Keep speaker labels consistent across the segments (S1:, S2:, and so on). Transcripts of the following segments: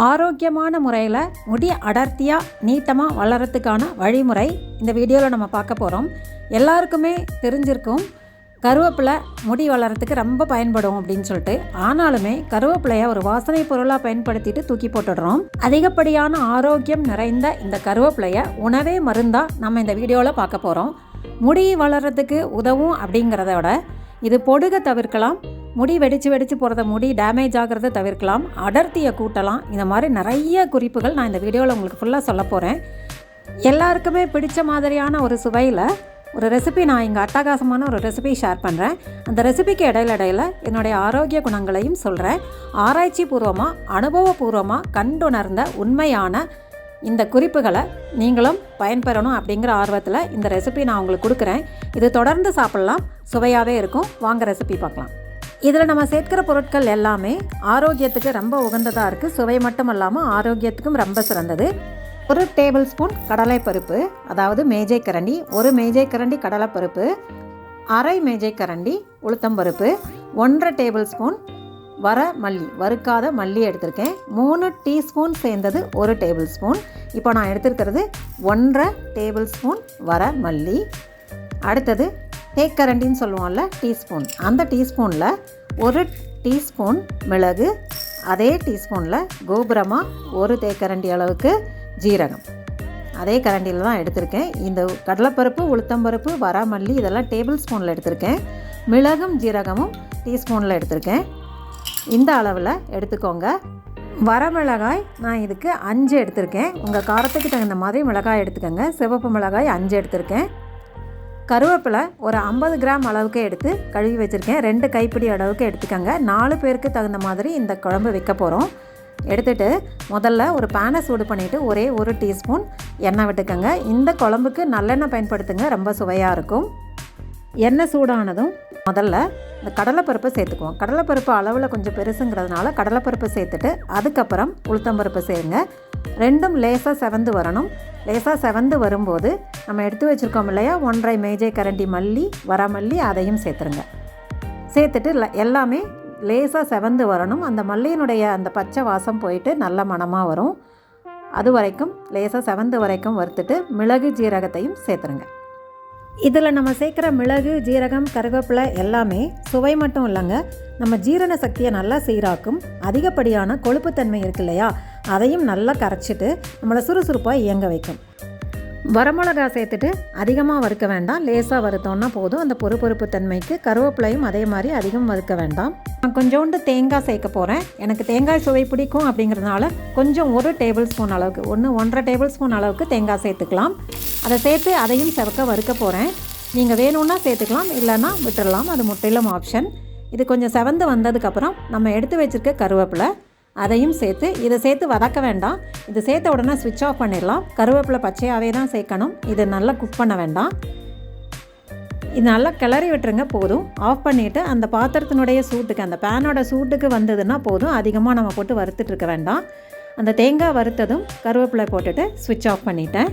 S1: ஆரோக்கியமான முறையில் முடி அடர்த்தியாக நீட்டமாக வளர்கிறதுக்கான வழிமுறை இந்த வீடியோவில் நம்ம பார்க்க போகிறோம். எல்லாருக்குமே தெரிஞ்சிருக்கும் கருவேப்பிலை முடி வளர்கிறதுக்கு ரொம்ப பயன்படும் அப்படின்னு சொல்லிட்டு. ஆனாலுமே கருவேப்பிலையை ஒரு வாசனை பொருளாக பயன்படுத்திட்டு தூக்கி போட்டுடுறோம். அதிகப்படியான ஆரோக்கியம் நிறைந்த இந்த கருவேப்பிலையை உணவே மருந்தாக நம்ம இந்த வீடியோவில் பார்க்க போகிறோம். முடி வளர்கிறதுக்கு உதவும் அப்படிங்கிறத விட இது பொடுகை தவிர்க்கலாம், முடி வெடிச்சு போகிறத, முடி டேமேஜ் ஆகிறத தவிர்க்கலாம், அடர்த்தியை கூட்டலாம். இந்த மாதிரி நிறைய குறிப்புகள் நான் இந்த வீடியோவில் உங்களுக்கு ஃபுல்லாக சொல்ல போகிறேன். எல்லாருக்குமே பிடிச்ச மாதிரியான ஒரு சுவையில் ஒரு ரெசிபி நான் இங்கே அட்டகாசமான ஒரு ரெசிபி ஷேர் பண்ணுறேன். அந்த ரெசிபிக்கு இடையில என்னுடைய ஆரோக்கிய குணங்களையும் சொல்கிறேன். ஆராய்ச்சி பூர்வமாக அனுபவபூர்வமாக கண்டுணர்ந்த உண்மையான இந்த குறிப்புகளை நீங்களும் பயன்பெறணும் அப்படிங்கிற ஆர்வத்தில் இந்த ரெசிபி நான் உங்களுக்கு கொடுக்குறேன். இது தொடர்ந்து சாப்பிட்லாம், சுவையாகவே இருக்கும். வாங்க ரெசிபி பார்க்கலாம். இதில் நம்ம சேர்க்கிற பொருட்கள் எல்லாமே ஆரோக்கியத்துக்கு ரொம்ப உகந்ததாக இருக்குது. சுவை மட்டும் இல்லாமல் ஆரோக்கியத்துக்கும் ரொம்ப சிறந்தது. 1 டேபிள் ஸ்பூன் கடலைப்பருப்பு, அதாவது மேஜை கரண்டி, 1 மேஜை கரண்டி கடலைப்பருப்பு, 1/2 மேஜை கரண்டி உளுத்தம்பருப்பு, 1/2 டேபிள் ஸ்பூன் வர மல்லி, வறுக்காத மல்லி எடுத்திருக்கேன். 3 டீஸ்பூன் சேர்ந்தது 1 டேபிள் ஸ்பூன். இப்போ நான் எடுத்துருக்கிறது 1/2 டேபிள் ஸ்பூன் வர மல்லி. அடுத்தது தேக்கரண்டின்னு சொல்லுவோம்ல, டீஸ்பூன். அந்த டீஸ்பூனில் 1 டீஸ்பூன் மிளகு, அதே டீஸ்பூனில் கோபுரமாக 1 தேக்கரண்டி அளவுக்கு ஜீரகம், அதே கரண்டியில் தான் எடுத்திருக்கேன். இந்த கடலைப்பருப்பு, உளுத்தம்பருப்பு, வரமல்லி இதெல்லாம் டேபிள் ஸ்பூனில் எடுத்திருக்கேன். மிளகும் ஜீரகமும் டீஸ்பூனில் எடுத்திருக்கேன். இந்த அளவில் எடுத்துக்கோங்க. வரமிளகாய் நான் இதுக்கு 5 எடுத்திருக்கேன். உங்கள் காரத்துக்கு தகுந்த மாதிரி மிளகாய் எடுத்துக்கோங்க. சிவப்பு மிளகாய் 5 எடுத்திருக்கேன். கருவேப்பிலை ஒரு 50 கிராம் அளவுக்கு எடுத்து கழுவி வச்சுருக்கேன். 2 கைப்பிடி அளவுக்கு எடுத்துக்கோங்க. 4 பேருக்கு தகுந்த மாதிரி இந்த குழம்பு வைக்க போகிறோம். எடுத்துகிட்டு முதல்ல ஒரு பேனை சூடு பண்ணிவிட்டு ஒரே 1 டீஸ்பூன் எண்ணெய் விட்டுக்கோங்க. இந்த குழம்புக்கு நல்லெண்ணெய் பயன்படுத்துங்க, ரொம்ப சுவையாக இருக்கும். எண்ணெய் சூடானதும் முதல்ல இந்த கடலைப்பருப்பை சேர்த்துக்குவோம். கடலைப்பருப்பு அளவில் கொஞ்சம் பெருசுங்கிறதுனால கடலைப்பருப்பை சேர்த்துட்டு அதுக்கப்புறம் உளுத்தம்பருப்பை சேருங்க. ரெண்டும் லேசாக செவந்து வரணும். லேசாக செவந்து வரும்போது நம்ம எடுத்து வச்சுருக்கோம் இல்லையா 1/2 மேஜை கரண்டி மல்லி, வரமல்லி, அதையும் சேர்த்துருங்க. சேர்த்துட்டு எல்லாமே லேசாக செவந்து வரணும். அந்த மல்லியினுடைய அந்த பச்சை வாசம் போயிட்டு நல்ல மணமாக வரும். அது வரைக்கும் லேசாக செவந்து வரைக்கும் வறுத்துட்டு மிளகு ஜீரகத்தையும் சேர்த்துருங்க. இதில் நம்ம சேர்க்குற மிளகு, ஜீரகம், கருவேப்பிலை எல்லாமே சுவை மட்டும் இல்லைங்க, நம்ம ஜீரண சக்தியை நல்லா சீராக்கும். அதிகப்படியான கொழுப்புத்தன்மை இருக்கு இல்லையா, அதையும் நல்லா கரைச்சிட்டு நம்மளை சுறுசுறுப்பாக இயங்க வைக்கும். வரமிளகா சேர்த்துட்டு அதிகமாக வறுக்க வேண்டாம், லேசாக வறுத்தோன்னா போதும். அந்த பொறுப்பு தன்மைக்கு கருவேப்பிலையும் அதே மாதிரி அதிகம் வறுக்க வேண்டாம். நான் கொஞ்சோண்டு தேங்காய் சேர்க்க போகிறேன். எனக்கு தேங்காய் சுவை பிடிக்கும் அப்படிங்கிறதுனால கொஞ்சம் 1 டேபிள் ஸ்பூன் அளவுக்கு, 1-1/2 டேபிள் ஸ்பூன் அளவுக்கு தேங்காய் சேர்த்துக்கலாம். அதை சேர்த்து அதையும் செவக்க வறுக்க போகிறேன். நீங்கள் வேணும்னா சேர்த்துக்கலாம், இல்லைன்னா விட்டுடலாம், அது முற்றிலும் ஆப்ஷன். இது கொஞ்சம் செவந்து வந்ததுக்கப்புறம் நம்ம எடுத்து வச்சுருக்க கருவேப்பிலை அதையும் சேர்த்து, இதை சேர்த்து வதக்க வேண்டாம். இது சேர்த்த உடனே ஸ்விட்ச் ஆஃப் பண்ணிடலாம். கருவேப்பிலை பச்சையாகவே தான் சேர்க்கணும். இதை நல்லா குக் பண்ண வேண்டாம். இது நல்லா கிளறி விட்டுருங்க, போதும். ஆஃப் பண்ணிவிட்டு அந்த பாத்திரத்தினுடைய சூட்டுக்கு, அந்த பேனோட சூட்டுக்கு வந்ததுன்னா போதும். அதிகமாக நம்ம போட்டு வறுத்துட்ருக்க வேண்டாம். அந்த தேங்காய் வறுத்ததும் கருவேப்பிலை போட்டுட்டு ஸ்விட்ச் ஆஃப் பண்ணிட்டேன்.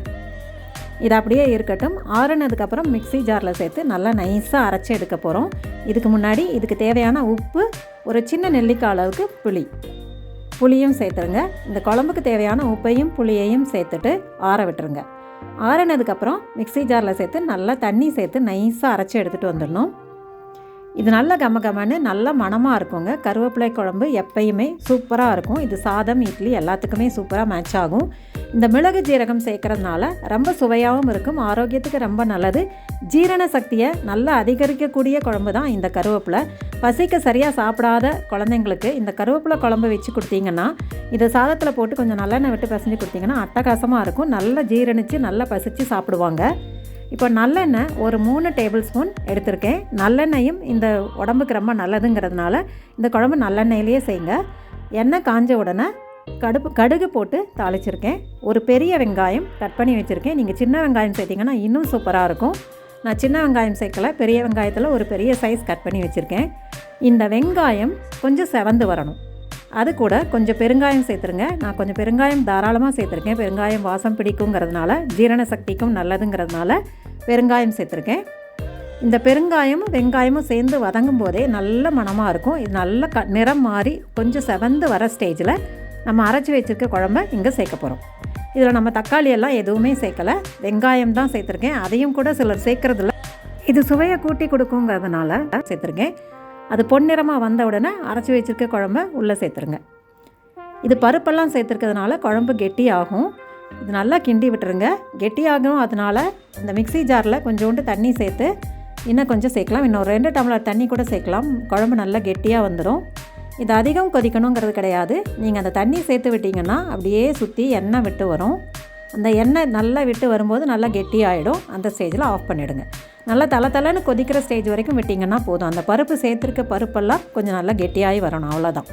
S1: இது அப்படியே இருக்கட்டும். ஆறுனதுக்கப்புறம் மிக்ஸி ஜாரில் சேர்த்து நல்லா நைஸாக அரைச்சி எடுக்க போகிறோம். இதுக்கு முன்னாடி இதுக்கு தேவையான உப்பு, ஒரு சின்ன நெல்லிக்காய் அளவுக்கு புளியும் சேர்த்துருங்க. இந்த குழம்புக்கு தேவையான உப்பையும் புளியையும் சேர்த்துட்டு ஆற விட்டுருங்க. ஆறினதுக்கப்புறம் மிக்ஸி ஜாரில் சேர்த்து நல்லா தண்ணி சேர்த்து நைஸாக அரைச்சி எடுத்துகிட்டு வந்துடணும். இது நல்ல கமகமன்னு நல்ல மணமாக இருக்குங்க. கருவேப்பிலை குழம்பு எப்பயுமே சூப்பராக இருக்கும். இது சாதம், இட்லி எல்லாத்துக்குமே சூப்பராக மேட்ச் ஆகும். இந்த மிளகு ஜீரகம் சேர்க்கறதுனால ரொம்ப சுவையாகவும் இருக்கும், ஆரோக்கியத்துக்கு ரொம்ப நல்லது. ஜீரண சக்தியை நல்லா அதிகரிக்கக்கூடிய குழம்பு தான் இந்த கருவேப்பிலை. பசிக்க சரியாக சாப்பிடாத குழந்தைங்களுக்கு இந்த கருவேப்பிலை குழம்பு வச்சு கொடுத்தீங்கன்னா, இதை சாதத்தில் போட்டு கொஞ்சம் நல்லெண்ணெய் விட்டு பிசைஞ்சு கொடுத்தீங்கன்னா அட்டகாசமாக இருக்கும். நல்லா ஜீரணித்து நல்லா பசித்து சாப்பிடுவாங்க. இப்போ நல்லெண்ணெய் ஒரு 3 டேபிள் ஸ்பூன் எடுத்திருக்கேன். நல்லெண்ணெயும் இந்த உடம்புக்கு ரொம்ப நல்லதுங்கிறதுனால இந்த குழம்பு நல்லெண்ணெயிலேயே செய்யுங்க. எண்ணெய் காஞ்ச உடனே கடுகு போட்டு தாளிச்சிருக்கேன். ஒரு பெரிய வெங்காயம் கட் பண்ணி வச்சுருக்கேன். நீங்கள் சின்ன வெங்காயம் சேர்த்திங்கன்னா இன்னும் சூப்பராக இருக்கும். நான் சின்ன வெங்காயம் சேர்க்கலை, பெரிய வெங்காயத்தில் ஒரு பெரிய சைஸ் கட் பண்ணி வச்சுருக்கேன். இந்த வெங்காயம் கொஞ்சம் செவந்து வரணும். அது கூட கொஞ்சம் பெருங்காயம் சேர்த்துருங்க. நான் கொஞ்சம் பெருங்காயம் தாராளமாக சேர்த்துருக்கேன். பெருங்காயம் வாசம் பிடிக்குங்கிறதுனால, ஜீரண சக்திக்கும் நல்லதுங்கிறதுனால பெருங்காயம் சேர்த்துருக்கேன். இந்த பெருங்காயமும் வெங்காயமும் சேர்ந்து வதங்கும் போதே நல்ல மணமாக இருக்கும். இது நல்ல நிறம் மாறி கொஞ்சம் செவந்து வர ஸ்டேஜில் நம்ம அரைச்சி வச்சுருக்க குழம்ப இங்கே சேர்க்க போகிறோம். இதில் நம்ம தக்காளி எல்லாம் எதுவுமே சேர்க்கலை, வெங்காயம் தான் சேர்த்துருக்கேன். அதையும் கூட சிலர் சேர்க்குறதில்ல. இது சுவையை கூட்டி கொடுக்குங்கிறதுனால சேர்த்துருக்கேன். அது பொன்னிறமாக வந்த உடனே அரைச்சி வச்சுருக்க குழம்ப உள்ளே சேர்த்துருங்க. இது பருப்பெல்லாம் சேர்த்துருக்கிறதுனால குழம்பு கெட்டியாகும். இது நல்லா கிண்டி விட்டுருங்க. கெட்டியாகும். அதனால் இந்த மிக்ஸி ஜாரில் கொஞ்சோண்டு தண்ணி சேர்த்து இன்னும் கொஞ்சம் சேர்க்கலாம். இன்னும் 2 டம்ளர் தண்ணி கூட சேர்க்கலாம். குழம்பு நல்லா கெட்டியாக வந்துடும். இது அதிகம் கொதிக்கணுங்கிறது கிடையாது. நீங்கள் அந்த தண்ணி சேர்த்து விட்டிங்கன்னா அப்படியே சுற்றி எண்ணெய் விட்டு வரும். அந்த எண்ணெய் நல்லா விட்டு வரும்போது நல்லா கெட்டியாகிடும். அந்த ஸ்டேஜில் ஆஃப் பண்ணிவிடுங்க. நல்லா தலை கொதிக்கிற ஸ்டேஜ் வரைக்கும் விட்டிங்கன்னா போதும். அந்த பருப்பு சேர்த்துருக்க பருப்பெல்லாம் கொஞ்சம் நல்லா கெட்டியாகி வரணும், அவ்வளோதான்.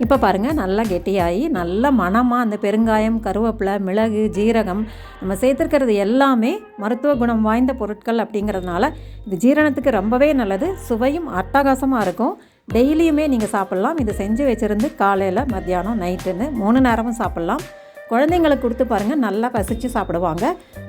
S1: இப்போ பாருங்கள், நல்லா கெட்டியாகி நல்ல மணமாக அந்த பெருங்காயம், கருவேப்பிலை, மிளகு, ஜீரகம் நம்ம சேர்த்துருக்கிறது எல்லாமே மருத்துவ குணம் வாய்ந்த பொருட்கள் அப்படிங்கிறதுனால இது ஜீரணத்துக்கு ரொம்பவே நல்லது. சுவையும் அட்டகாசமாக இருக்கும். டெய்லியுமே நீங்கள் சாப்பிட்லாம். இது செஞ்சு வச்சுருந்து காலையில், மத்தியானம், நைட்டுன்னு 3 நேரமும் சாப்பிட்லாம். குழந்தைங்களுக்கு கொடுத்து பாருங்கள், நல்லா பசிச்சு சாப்பிடுவாங்க.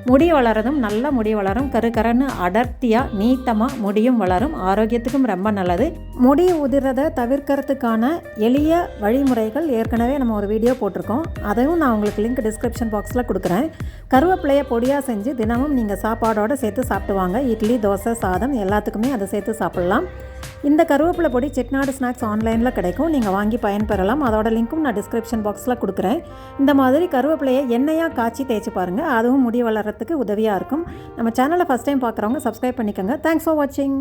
S1: முடி வளரதும், நல்ல முடி வளரும். கருன்னு அடர்த்தியாக நீட்டமாக முடியும் வளரும். ஆரோக்கியத்துக்கும் ரொம்ப நல்லது. முடி உதிரதை தவிர்க்கிறதுக்கான எளிய வழிமுறைகள் ஏற்கனவே நம்ம ஒரு வீடியோ போட்டிருக்கோம். அதையும் நான் உங்களுக்கு லிங்க் டிஸ்கிரிப்ஷன் பாக்ஸில் கொடுக்குறேன். கருவேப்பிலையை பொடியாக செஞ்சு தினமும் நீங்கள் சாப்பாடோடு சேர்த்து சாப்பிடுவாங்க. இட்லி, தோசை, சாதம் எல்லாத்துக்குமே அதை சேர்த்து சாப்பிட்லாம். இந்த கருவேப்பிலை பொடி செட்டிநாடு ஸ்நாக்ஸ் ஆன்லைனில் கிடைக்கும். நீங்கள் வாங்கி பயன்பெறலாம். அதோட லிங்க்கும் நான் டிஸ்கிரிப்ஷன் பாக்ஸில் கொடுக்குறேன். இந்த மாதிரி கருவேப்பிலையை எண்ணெயாக காய்ச்சி தேய்ச்சி பாருங்கள். அதுவும் முடி வளர்கிறதுக்கு உதவியாக இருக்கும். நம்ம சேனலை ஃபஸ்ட் டைம் பார்க்குறவங்க சப்ஸ்கிரைப் பண்ணிக்கோங்க. தேங்க்ஸ் ஃபார் வாட்சிங்.